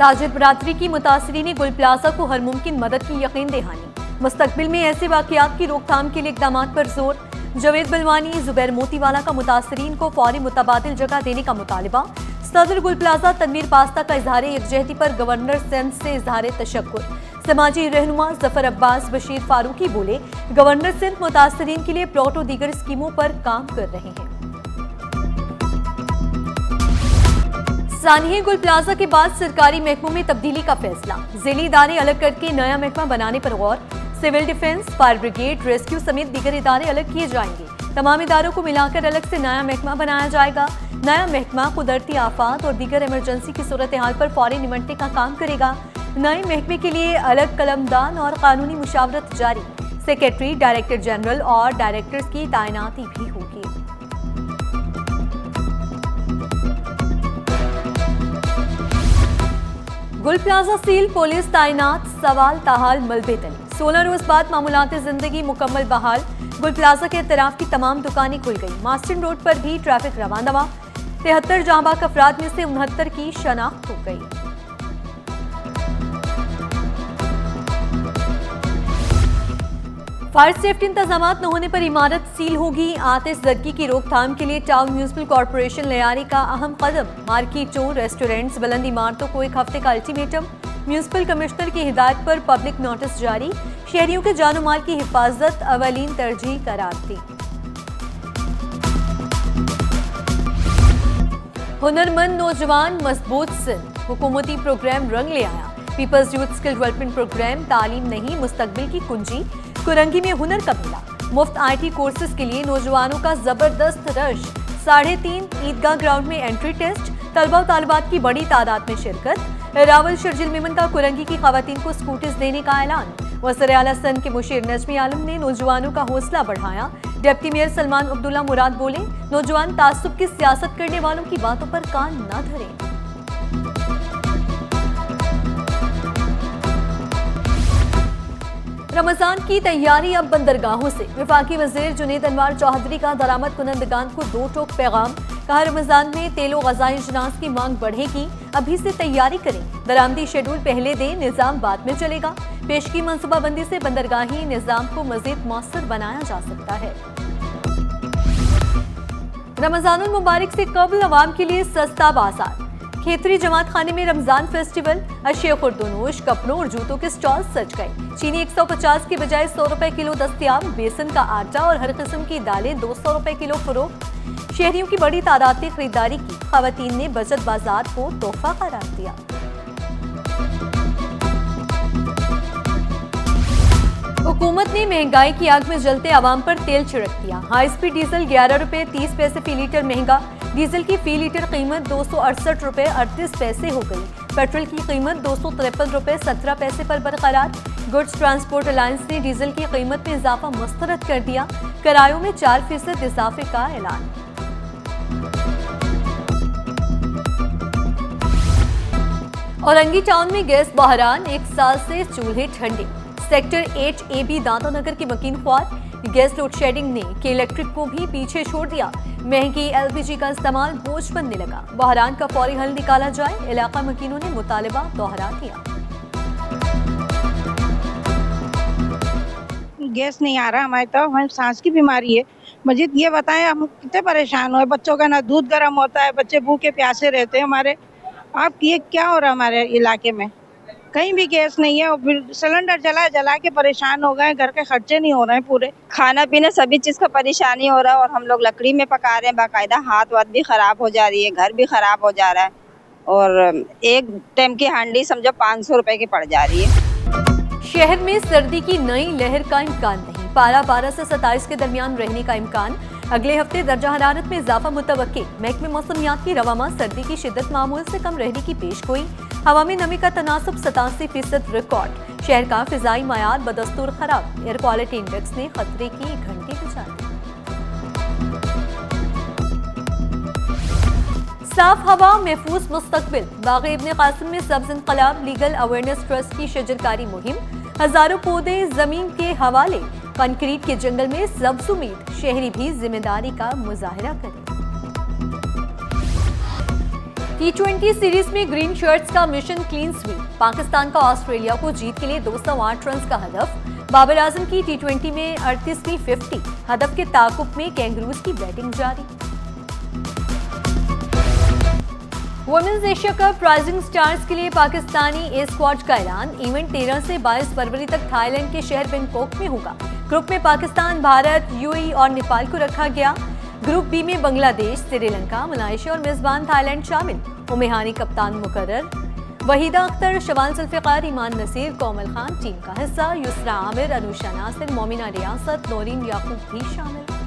ताजिर बरादरी की मुतासरीन गुल प्लाजा को हर मुमकिन मदद की यकीन दहानी। मुस्तकबिल में ऐसे वाकयात की रोकथाम के लिए इकदाम पर जोर। जवेद बलवानी, जुबैर मोतीवाला का मुतासरीन को फौरी मुतबादिल जगह देने का मुतालबा। सदर गुल प्लाजा तनवीर पास्ता का इजहार यकजहती पर गवर्नर सिंध से इजहार तशक्कुर। समाजी रहनुमा जफर अब्बास बशीर फारूकी बोले, गवर्नर सिंध मुतासरीन के लिए प्लॉट और दीगर स्कीमों पर काम कर रहे हैं। सानिया गुल प्लाजा के बाद सरकारी महकमों में तब्दीली का फैसला। ज़िली इदारे अलग करके नया महकमा बनाने पर गौर। Civil defence, fire brigade, rescue समेत दीगर इदारे अलग किए जाएंगे। तमाम इदारों को मिलाकर अलग से नया महकमा बनाया जाएगा। नया महकमा कुदरती आफात और दीगर इमरजेंसी की सूरत हाल पर फौरी निमटने का काम करेगा। नए महकमे के लिए अलग कलमदान और कानूनी मुशावरत जारी। सेक्रेटरी, डायरेक्टर जनरल और डायरेक्टर्स की तैनाती भी होगी। गुल प्लाजा सील, पुलिस तैनात, सवाल ताहाल मलबे तले। 16 रोज बाद मामूलात जिंदगी मुकम्मल बहाल। गुल प्लाजा के इतराफ की तमाम दुकानें खुल गई। मास्टन रोड पर भी ट्रैफिक रवानवा। 73 जांबाक अफराद में से 69 की शनाख्त हो गई। फायर सेफ्टी इंतजामात न होने पर इमारत सील होगी। आतिशज़दगी की रोकथाम के लिए टाउन म्यूनिसिपल कॉरपोरेशन ले आने का अहम कदम। मार्केटों, रेस्टोरेंट्स, बुलंद इमारतों को एक हफ्ते का अल्टीमेटम। म्यूनिसिपल कमिश्नर की हिदायत पर पब्लिक नोटिस जारी। शहरियों के जानो माल की हिफाजत अवलीन तरजीह करार दी। हुनरमंद नौजवान, मजबूत सिंध, हुकूमती प्रोग्राम रंग ले आया। Peoples youth skill development programme, तालीम नहीं मुस्तकबिल की कुंजी। कुरंगी में हुनर का मेला। मुफ्त IT कोर्सेज के लिए नौजवानों का जबरदस्त रश। 3.5 ईदगाह ग्राउंड में एंट्री टेस्ट। तलबा और तालिबात की बड़ी तादाद में शिरकत। रावल शर्जिल मेमन का कुरंगी की खवातीन को स्कूटीज देने का ऐलान। वज़ीर आला सिंध के मुशीर नजमी आलम ने नौजवानों का हौसला बढ़ाया। डिप्टी मेयर सलमान अब्दुल्ला मुराद बोले, नौजवान तासुब की सियासत करने वालों की बातों पर कान न धरें। रमजान की तैयारी अब बंदरगाहों से। वफाकी वज़ीर जुनैद अनवार चौधरी का दरामद कुनंदगान को 2 टोक पैगाम। कहा, रमजान में तेल और ग़ज़ाई अजनास की मांग बढ़ेगी, अभी से तैयारी करें। दरामदी शेड्यूल पहले दें, निज़ाम बाद में चलेगा। पेशगी मनसूबाबंदी से बंदरगाही निज़ाम को मज़ीद मौसर बनाया जा सकता है। रमजानुल मुबारक से कबल अवाम के लिए सस्ता बाजार। खेतरी जमात खाने में रमजान फेस्टिवल। अशिया खुर्दोनोश, कपड़ों और जूतों के स्टॉल सज गए। चीनी 150 की बजाय 100 रुपए किलो दस्तयाब। बेसन का आटा और हर किस्म की दालें 200 रुपए किलो फरोख्त। शहरियों की बड़ी तादाद में खरीदारी की। खवातीन ने बचत बाजार को तोहफा करार दिया। हुकूमत ने महंगाई की आग में जलते आवाम पर तेल छिड़क दिया। हाई स्पीड डीजल 11 रुपए 30 पैसे फी लीटर महंगा। डीजल की फी लीटर कीमत 268 रुपए 38 पैसे हो गई। पेट्रोल की कीमत 253 रुपए 17 पैसे पर बरकरार। गुड्स ट्रांसपोर्ट अलायंस ने डीजल की कीमत में इजाफा मुस्तरद कर दिया। किरायों में 4% इजाफे का ऐलान। औरंगी टाउन में गैस बहरान, 1 साल से चूल्हे ठंडे। सेक्टर 8AB दांता नगर की मकीन ख्वार। गैस लोड शेडिंग ने के इलेक्ट्रिक को भी पीछे छोड़ दिया। महंगी LPG का इस्तेमाल बोझ बनने लगा। बहरान का फौरी हल निकाला जाए, इलाका मकीनों ने मुतालबा दोहरा दिया। गैस नहीं आ रहा हमारे, तो हमें सांस की बीमारी है। मजीद ये बताएं, हम कितने परेशान हुए। बच्चों का ना दूध गर्म होता है, बच्चे भूखे प्यासे रहते हैं हमारे। आप ये क्या हो रहा है हमारे इलाके में? कहीं भी गैस नहीं है। फिर सिलेंडर जला के परेशान हो गए। घर के खर्चे नहीं हो रहे हैं पूरे। खाना पीना सभी चीज का परेशानी हो रहा है और हम लोग लकड़ी में पका रहे हैं। बाकायदा हाथ वाथ भी खराब हो जा रही है, घर भी खराब हो जा रहा है। और एक टाइम की हांडी समझो 500 रुपए की पड़ जा रही है। शहर में सर्दी की नई लहर का इम्कान नहीं। पारा 12 से 27 के दरमियान रहने का इम्कान। अगले हफ्ते दर्जा हरारत में इजाफा मुतवक्के। महकमे मौसमियात की रवामा सर्दी की शिद्दत मामूल से कम रहने की पेशगोई। हवा में नमी का तनासब 87% रिकॉर्ड। शहर का फिजाई मायार बदस्तूर खराब। एयर क्वालिटी इंडेक्स ने खतरे की घंटी बजा दी। साफ हवा, महफूज मुस्तकबिल। बाग़ इब्न कासिम में सब्ज इनकलाब लीगल अवेयरनेस ट्रस्ट की शजरकारी मुहिम। हजारों पौधे जमीन के हवाले। कंक्रीट के जंगल में सब्ज उम्मीद। शहरी भी जिम्मेदारी का मुजाहरा करें। T20 सीरीज में ग्रीन शर्ट्स का मिशन क्लीन स्वीप। पाकिस्तान का ऑस्ट्रेलिया को जीत के लिए 208 रन का हदफ। बाबर आजम की T20 में 38वीं 50। हदफ के ताकुब में कैंगरूज की बैटिंग जारी। Women's Asia cup rising stars के लिए पाकिस्तानी ए स्क्वाड का ऐलान। इवेंट 13 से 22 फरवरी तक थाईलैंड के शहर बैंकॉक में होगा। ग्रुप में पाकिस्तान, भारत, यूएई और नेपाल को रखा गया। ग्रुप बी में बांग्लादेश, श्रीलंका, मलेशिया और मेजबान थाईलैंड शामिल। उमेहानी कप्तान मुकर्रर। वहीदा अख्तर, शबान जुल्फिकार, ईमान नसीर, कोमल खान टीम का हिस्सा। युसरा आमिर, अनुषा नासिर, मोमिना रियासत, नौरीन याकूब भी शामिल।